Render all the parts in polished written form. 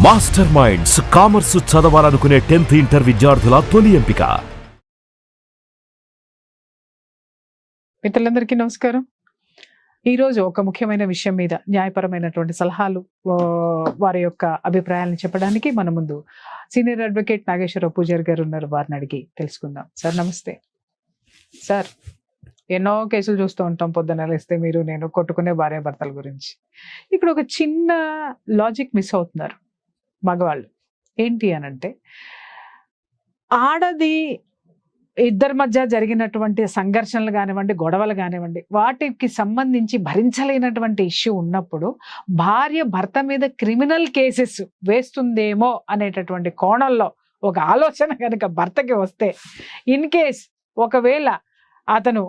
Master minds commerce చదవాలనుకునే 10th inter విద్యార్థుల తొలి ఎంపిక. మిత్రులందరికీ నమస్కారం. ఈరోజు ఒక ముఖ్యమైన విషయం మీద న్యాయపరమైనటువంటి సలహాలు వారి యొక్క అభిప్రాయాలను చెప్పడానికి మన ముందు సీనియర్ అడ్వకేట్ నాగేశ్వరరావు పూజారి గారు ఉన్నారు. వారిని అడిగి తెలుసుకుందాం. సార్ నమస్తే. సార్, ఎన్నో కేసులు చూస్తూ ఉంటాం. పొద్దున లేస్తే మీరు నేను కొట్టుకునే భార్యాభర్తల గురించి. ఇక్కడ ఒక చిన్న లాజిక్ మిస్ అవుతున్నారు మగవాళ్ళు. ఏంటి అనంటే, ఆడది ఇద్దరి మధ్య జరిగినటువంటి సంఘర్షణలు కానివ్వండి, గొడవలు కానివ్వండి, వాటికి సంబంధించి భరించలేనటువంటి ఇష్యూ ఉన్నప్పుడు భార్య భర్త మీద క్రిమినల్ కేసెస్ వేస్తుందేమో అనేటటువంటి కోణంలో ఒక ఆలోచన కనుక భర్తకి వస్తే, ఇన్ కేస్ ఒకవేళ అతను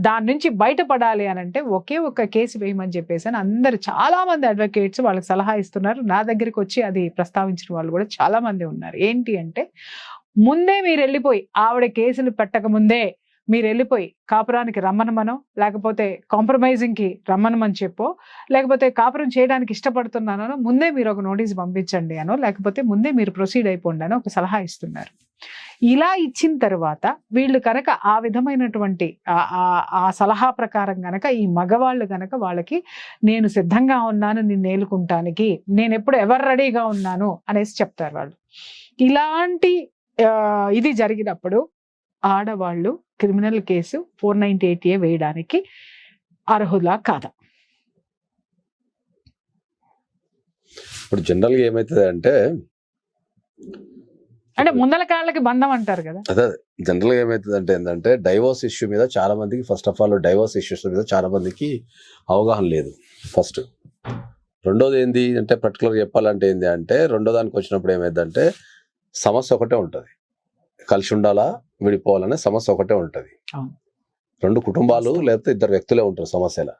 దాని నుంచి బయటపడాలి అని అంటే ఒకే ఒక కేసు వేయమని చెప్పేసి అని అందరు చాలా మంది అడ్వకేట్స్ వాళ్ళకి సలహా ఇస్తున్నారు. నా దగ్గరికి వచ్చి అది ప్రస్తావించిన వాళ్ళు కూడా చాలా మంది ఉన్నారు. ఏంటి అంటే, ముందే మీరు వెళ్ళిపోయి ఆవిడ కేసులు పెట్టక ముందే మీరు వెళ్ళిపోయి కాపురానికి రమ్మనమనో, లేకపోతే కాంప్రమైజింగ్కి రమ్మనమని చెప్పో, లేకపోతే కాపురం చేయడానికి ఇష్టపడుతున్నానో ముందే మీరు ఒక నోటీస్ పంపించండి అనో, లేకపోతే ముందే మీరు ప్రొసీడ్ అయిపోండి అనో ఒక సలహా ఇస్తున్నారు. ఇలా ఇచ్చిన తర్వాత వీళ్ళు కనుక ఆ విధమైనటువంటి ఆ సలహా ప్రకారం గనక ఈ మగవాళ్ళు గనక వాళ్ళకి నేను సిద్ధంగా ఉన్నాను నిన్ను ఏలుకుంటానికి, నేను ఎప్పుడు ఎవరు రెడీగా ఉన్నాను అనేసి చెప్తారు వాళ్ళు. ఇలాంటి ఇది జరిగినప్పుడు ఆడవాళ్ళు క్రిమినల్ కేసు 498A వేయడానికి అర్హులా కాదా? ఇప్పుడు జనరల్గా ఏమవుతుంది అంటే ముందల కాళ్ళకి బంధం అంటారు కదా. అదే జనరల్గా ఏమవుతుంది అంటే ఏంటంటే, డైవోర్స్ ఇష్యూ మీద చాలా మందికి, first of all divorce issues మీద చాలా మందికి అవగాహన లేదు. ఫస్ట్ రెండోది ఏంది అంటే, పర్టికులర్ చెప్పాలంటే ఏంది అంటే, రెండో దానికి వచ్చినప్పుడు ఏమైందంటే సమస్య ఒకటే ఉంటుంది. కలిసి ఉండాలా విడిపోవాలనే సమస్య ఒకటే ఉంటుంది. రెండు కుటుంబాలు లేకపోతే ఇద్దరు వ్యక్తులే ఉంటారు సమస్యల.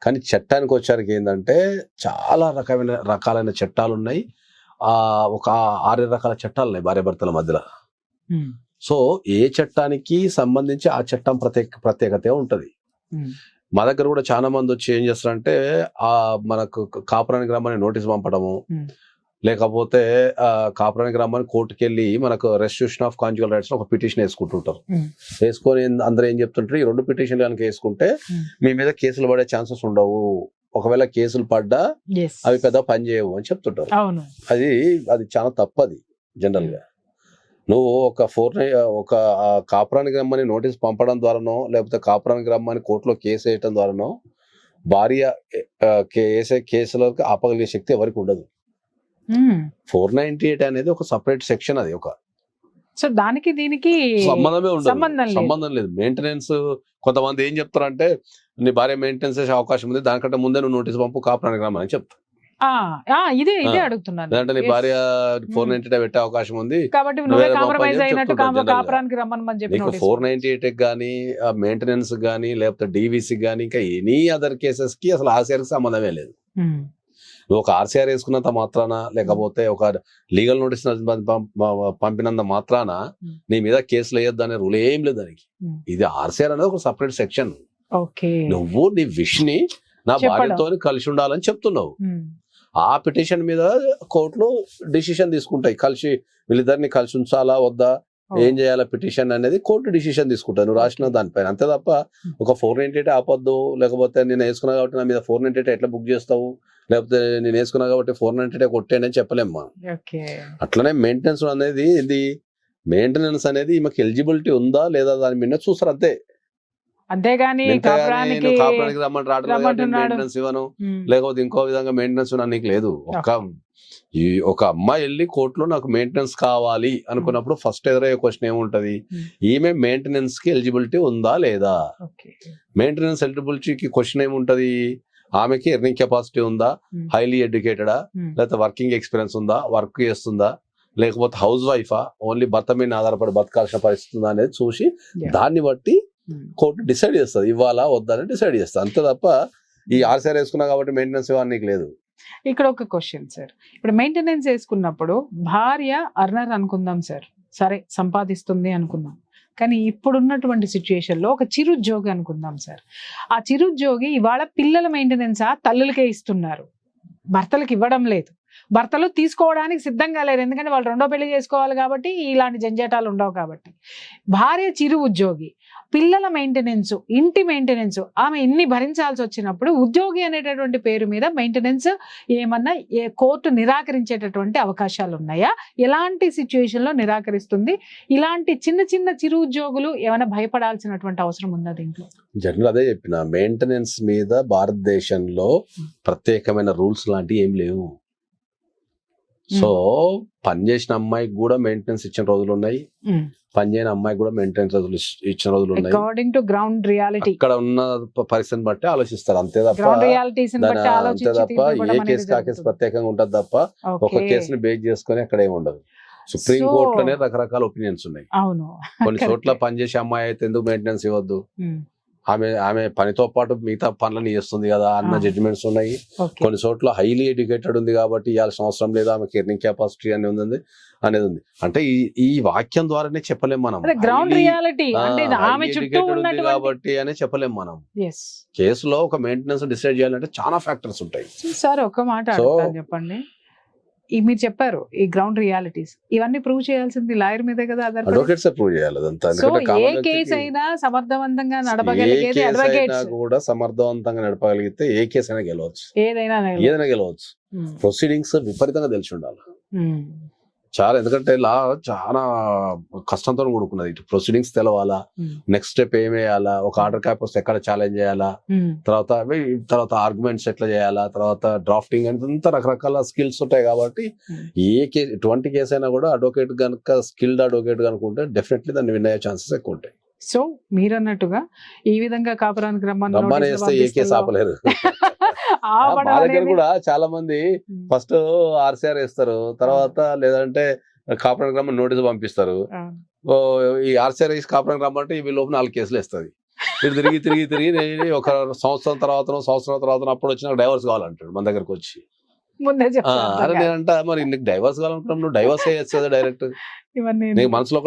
కానీ చట్టానికి వచ్చారికి ఏంటంటే చాలా రకాలైన చట్టాలు ఉన్నాయి. ఒక 6 రకాల చట్టాలు ఉన్నాయి భార్యాభర్తల మధ్యలో. సో ఏ చట్టానికి సంబంధించి ఆ చట్టం ప్రత్యేకత ఉంటుంది. మా దగ్గర కూడా చాలా మంది వచ్చి ఏం చేస్తారంటే, మనకు కాపురానికి రమ్మని నోటీస్ పంపడము, లేకపోతే కాపురానికి రమ్మని కోర్టుకి వెళ్ళి మనకు రెస్టిట్యూషన్ ఆఫ్ కాంజుగల్ రైట్స్ ఒక పిటిషన్ వేసుకుంటుంటారు. వేసుకొని అందరూ ఏం చెప్తుంటారు, ఈ 2 పిటిషన్లు కనుక వేసుకుంటే మీ మీద కేసులు పడే ఛాన్సెస్ ఉండవు, ఒకవేళ కేసులు పడ్డా అవి పెద్ద పని చేయవు అని చెప్తుంటారు. అది చాలా తప్పది. జనరల్ గా నువ్వు ఒక కాపురానికి రమ్మని నోటీస్ పంపడం ద్వారానో, లేకపోతే కాపురానికి రమ్మని కోర్టులో కేసు వేయటం ద్వారానో భార్య వేసే కేసులకు ఆపగలిగే శక్తి ఎవరికి ఉండదు. 498 అనేది ఒక సపరేట్ సెక్షన్. అది ఒక దానికి దీనికి సంబంధమే ఉండదు, సంబంధం లేదు. మెయింటెనెన్స్ కొంతమంది ఏం చెప్తారంటే, నీ భార్య మెయింటెనెన్స్ చేసే అవకాశం ఉంది, దానికంటే ముందే నువ్వు నోటీస్ పంపు కాపురానికి రమ్మని చెప్తా. ఇదే అడుగుతున్నాను. అంటే నీ భార్య 498 పెట్టే అవకాశం ఉంది కాబట్టి 498 గానీ, మెయింటెనెన్స్ గానీ, లేకపోతే డీవీసీ గానీ, ఇంకా ఎనీ అదర్ కేసెస్ కి అసలు ఆర్సీఆర్ కి సంబంధమే లేదు. నువ్వు ఒక ఆర్సీఆర్ వేసుకున్నంత మాత్రాన, లేకపోతే ఒక లీగల్ నోటీస్ పంపినంత మాత్రాన నీ మీద కేసులు వేయొద్దు అనే రూల్ ఏం లేదు దానికి. ఇది ఆర్సీఆర్ అనేది ఒక సపరేట్ సెక్షన్. నువ్వు నీ విష్ ని నా భార్యతో కలిసి ఉండాలని చెప్తున్నావు. ఆ పిటిషన్ మీద కోర్టులో డిసిషన్ తీసుకుంటాయి. వీళ్ళిద్దరిని కలిసి ఉంచాలా వద్దా, ఏం చేయాలా పిటిషన్ అనేది కోర్టు డిసిషన్ తీసుకుంటాను నువ్వు రాసిన దానిపైన. అంతే తప్ప ఒక 498 ఆపొద్దు, లేకపోతే నేను వేసుకున్నా కాబట్టి నా మీద 498 ఎట్లా బుక్ చేస్తావు, లేకపోతే నేను వేసుకున్నా కాబట్టి 498 కొట్టేయని అని చెప్పలేమ్మా. అట్లనే మెయింటెనెన్స్ అనేది ఈమెకి ఎలిజిబిలిటీ ఉందా లేదా దాని మీద చూస్తారు అంతే. అంతేగాని కాపురానికి రమ్మని రావడం మెయింటెనెన్స్ ఇవ్వను, లేకపోతే ఇంకో విధంగా మెయింటెనెన్స్ నీకు లేదు. ఒక అమ్మాయి వెళ్ళి కోర్టులో నాకు మెయింటెనెన్స్ కావాలి అనుకున్నప్పుడు ఫస్ట్ ఎదురయ్యే క్వశ్చన్ ఏముంటది, ఈమె మెయింటెనెన్స్ కి ఎలిజిబిలిటీ ఉందా లేదా. మెయింటెనెన్స్ ఎలిజిబిలిటీకి క్వశ్చన్ ఏముంటది, ఆమెకి ఎర్నింగ్ కెపాసిటీ ఉందా, హైలీ ఎడ్యుకేటెడా, లేకపోతే వర్కింగ్ ఎక్స్పీరియన్స్ ఉందా, వర్క్ చేస్తుందా, లేకపోతే హౌస్ వైఫా, ఓన్లీ భర్త మీద ఆధారపడి బతకాల్సిన పరిస్థితి ఉందా అనేది చూసి దాన్ని బట్టి కోర్టు డిసైడ్ చేస్తుంది, ఇవ్వాలా వద్దా అని డిసైడ్ చేస్తుంది. అంతే తప్ప ఈ ఆర్సీఆర్ వేసుకున్నా కాబట్టి మెయింటెనెన్స్ ఇవ్వడానికి లేదు. ఇక్కడ ఒక క్వశ్చన్ సార్, ఇప్పుడు మెయింటెనెన్స్ వేసుకున్నప్పుడు భార్య అర్నర్ అనుకుందాం సార్, సరే సంపాదిస్తుంది అనుకుందాం, కానీ ఇప్పుడున్నటువంటి సిచ్యుయేషన్లో ఒక చిరుద్యోగి అనుకుందాం సార్, ఆ చిరుద్యోగి ఇవాళ పిల్లల మెయింటెనెన్స్ తల్లులకే ఇస్తున్నారు, భర్తలకు ఇవ్వడం లేదు. భర్తలు తీసుకోవడానికి సిద్ధంగా లేరు, ఎందుకంటే వాళ్ళు రెండో పెళ్లి చేసుకోవాలి కాబట్టి ఇలాంటి జంజాటాలు ఉండవు కాబట్టి. భార్య చిరు ఉద్యోగి, పిల్లల మెయింటెనెన్స్, ఇంటి మెయింటెనెన్స్, ఆమె ఇన్ని భరించాల్సి వచ్చినప్పుడు ఉద్యోగి అనేటటువంటి పేరు మీద మెయింటెనెన్స్ ఏమన్నా కోర్టు నిరాకరించేటటువంటి అవకాశాలు ఉన్నాయా? ఎలాంటి సిచ్యువేషన్ లో నిరాకరిస్తుంది? ఇలాంటి చిన్న చిన్న చిరు ఉద్యోగులు ఏమైనా భయపడాల్సినటువంటి అవసరం ఉందా దీంట్లో? జనరల్ అదే చెప్పిన, మెయింటెనెన్స్ మీద భారతదేశంలో ప్రత్యేకమైన రూల్స్ లాంటివి ఏం లేవు. సో పని చేసిన అమ్మాయికి కూడా మెయింటెనెన్స్ ఇచ్చిన రోజులు ఉన్నాయి, పని చేయని అమ్మాయికి కూడా మెయింటెనెన్స్ రోజులు ఇచ్చిన రోజులు ఉన్నాయి. అకార్డింగ్ టు గ్రౌండ్ రియాలిటీ ఇక్కడ ఉన్న పరిస్థితిని బట్టి ఆలోచిస్తారు, అంతే తప్ప అంతే తప్ప ఏ కేసు కా కేసు ప్రత్యేకంగా ఉంటది తప్ప ఒక కేసుని బేస్ చేసుకుని అక్కడ ఏమి ఉండదు. సుప్రీం కోర్టులోనే రకరకాల ఒపీనియన్స్ ఉన్నాయి. అవును, కొన్ని చోట్ల పనిచేసే అమ్మాయి అయితే ఎందుకు మెయింటెనెన్స్ ఇవ్వద్దు, ఆమె పనితో పాటు మిగతా పనులను చేస్తుంది కదా అన్న జడ్జిమెంట్స్ ఉన్నాయి. కొన్ని చోట్ల హైలీ ఎడ్యుకేటెడ్ ఉంది కాబట్టి ఇవ్వాల్సిన అవసరం లేదు, ఆమెకి ఎర్నింగ్ కెపాసిటీ అనేది ఉంది. అంటే ఈ వాక్యం ద్వారానే చెప్పలేం మనం, గ్రౌండ్ రియాలిటీ కాబట్టి అనే చెప్పలేం మనం. కేసులో ఒక మెయింటెనెన్స్ డిసైడ్ చేయాలంటే చాలా ఫ్యాక్టర్స్ ఉంటాయి. సార్ ఒక మాట చెప్పండి, మీరు చెప్పారు ఈ గ్రౌండ్ రియాలిటీస్, ఇవన్నీ ప్రూవ్ చేయాల్సింది లాయర్ మీదే కదా, అడ్వకేట్స్ ప్రూవ్ చేయాలి. ఏ కేసు అయినా సమర్థవంతంగా నడపగలిగేది అడ్వకేట్స్ కూడా, సమర్థవంతంగా నడపగలిగితే ఏ కేసు అయినా గెలవచ్చు, ఏదైనా గెలవచ్చు. ప్రొసీడింగ్స్ విపరీతంగా తెలిసి ఉండాలి చాలా, ఎందుకంటే లా చాలా కష్టంతో కూడుకున్నది. ఇటు ప్రొసీడింగ్స్ తెలవాలా, నెక్స్ట్ స్టెప్ ఏం వేయాలా, ఒక ఆర్డర్ క్యాప్ వస్తే ఎక్కడ ఛాలెంజ్ చేయాలా, తర్వాత ఆర్గ్యుమెంట్స్ ఎట్లా చేయాలా, తర్వాత డ్రాఫ్టింగ్ అంతా రకరకాల స్కిల్స్ ఉంటాయి. కాబట్టి ఏ కేసు ఎటువంటి కేసు అయినా కూడా అడ్వకేట్ కనుక స్కిల్డ్ అడ్వకేట్ కనుక ఉంటే డెఫినెట్లీ దాన్ని విన్ అయ్యే ఛాన్సెస్ ఎక్కువ ఉంటాయి. సో మీరు అన్నట్టుగా ఈ విధంగా కాపురానికి రమ్మని వేస్తే ఏ కేసు ఆపలేరు. మా దగ్గర కూడా చాలా మంది ఫస్ట్ ఆర్సీఆర్ వేస్తారు, తర్వాత లేదంటే కాపురానికి రమ్మని నోటీసు పంపిస్తారు. ఈ ఆర్సీఆర్ వేసి కాపురానికి రమ్మంటే ఈ లోపు 4 కేసులు వేస్తుంది. ఇటు తిరిగి ఒక సంవత్సరం తర్వాత అప్పుడు వచ్చిన డైవర్స్ కావాలంటాడు మన దగ్గరకు వచ్చి. అరే నేనంట మరి నీకు డైవర్స్ కావాలనుకున్నాం, నువ్వు డైవర్స్ అయ్యచ్చు కదా డైరెక్ట్. మనసులో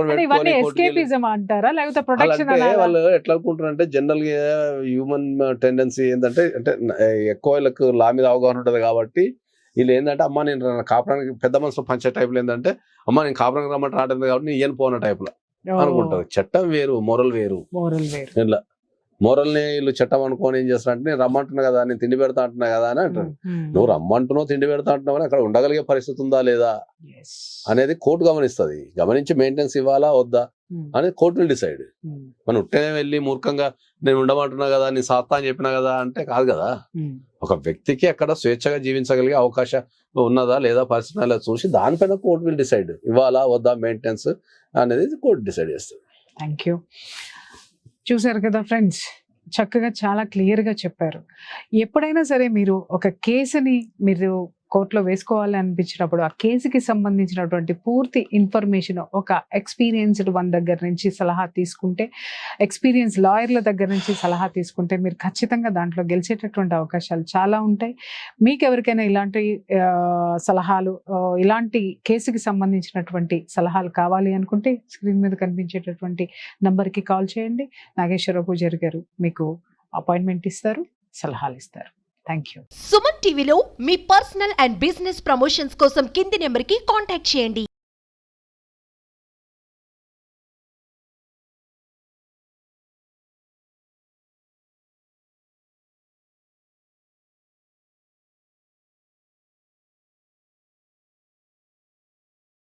వాళ్ళు ఎట్లా అనుకుంటారంటే, జనరల్ గా హ్యూమన్ టెండెన్సీ ఏంటంటే, ఎక్కువ వీళ్ళకి లా మీద అవగాహన ఉంటది కాబట్టి వీళ్ళు ఏంటంటే, అమ్మ నేను కాపురానికి పెద్ద మనసులో పంచే టైపులు ఏంటంటే, అమ్మ నేను కాపురానికి రమ్మంటే రావట్లేదు కాబట్టి నేను ఈయన పోన టైపులో అనుకుంటారు. చట్టం వేరు, మోరల్ వేరు. ఇట్లా మోరల్ని వీళ్ళు చట్టం అనుకోని ఏం చేస్తారంటే, నేను రమ్మంటున్నా కదా, నేను తిండి పెడతా అంటున్నా కదా అని అంటారు. నువ్వు రమ్మంటున్నావు, తిండి పెడతా అంటున్నావు అని అక్కడ ఉండగలిగే పరిస్థితి ఉందా లేదా అనేది కోర్టు గమనిస్తుంది. గమనించి మెయింటెనెన్స్ ఇవ్వాలా వద్దా అనేది కోర్టు విల్ డిసైడ్. మనం ఉట్టనే వెళ్ళి మూర్ఖంగా నేను ఉండమంటున్నా కదా, నేను సాత్తా అని చెప్పినా కదా అంటే కాదు కదా. ఒక వ్యక్తికి అక్కడ స్వేచ్ఛగా జీవించగలిగే అవకాశం ఉన్నదా లేదా పరిస్థితి చూసి దానిపైన కోర్టు విల్ డిసైడ్, ఇవ్వాలా వద్దా మెయింటెనెన్స్ అనేది కోర్టు డిసైడ్ చేస్తుంది. Thank you. చూసారు కదా ఫ్రెండ్స్, చక్కగా చాలా క్లియర్గా చెప్పారు. ఎప్పుడైనా సరే మీరు ఒక కేసుని మీరు కోర్టులో వేసుకోవాలి అనిపించినప్పుడు ఆ కేసుకి సంబంధించినటువంటి పూర్తి ఇన్ఫర్మేషన్ ఒక ఎక్స్పీరియన్స్డ్ వన్ దగ్గర నుంచి సలహా తీసుకుంటే, ఎక్స్పీరియన్స్ లాయర్ల దగ్గర నుంచి సలహా తీసుకుంటే మీరు ఖచ్చితంగా దాంట్లో గెలిచేటటువంటి అవకాశాలు చాలా ఉంటాయి. మీకు ఎవరికైనా ఇలాంటి సలహాలు, ఇలాంటి కేసుకి సంబంధించినటువంటి సలహాలు కావాలి అనుకుంటే స్క్రీన్ మీద కనిపించేటటువంటి నంబర్కి కాల్ చేయండి. నాగేశ్వరరావు పూజారి గారు మీకు అపాయింట్మెంట్ ఇస్తారు, సలహాలు ఇస్తారు. Thank you. సుమన్ టీవీలో మీ పర్సనల్ అండ్ బిజినెస్ ప్రమోషన్స్ కోసం కింది నెంబర్కి కాంటాక్ట్ చేయండి.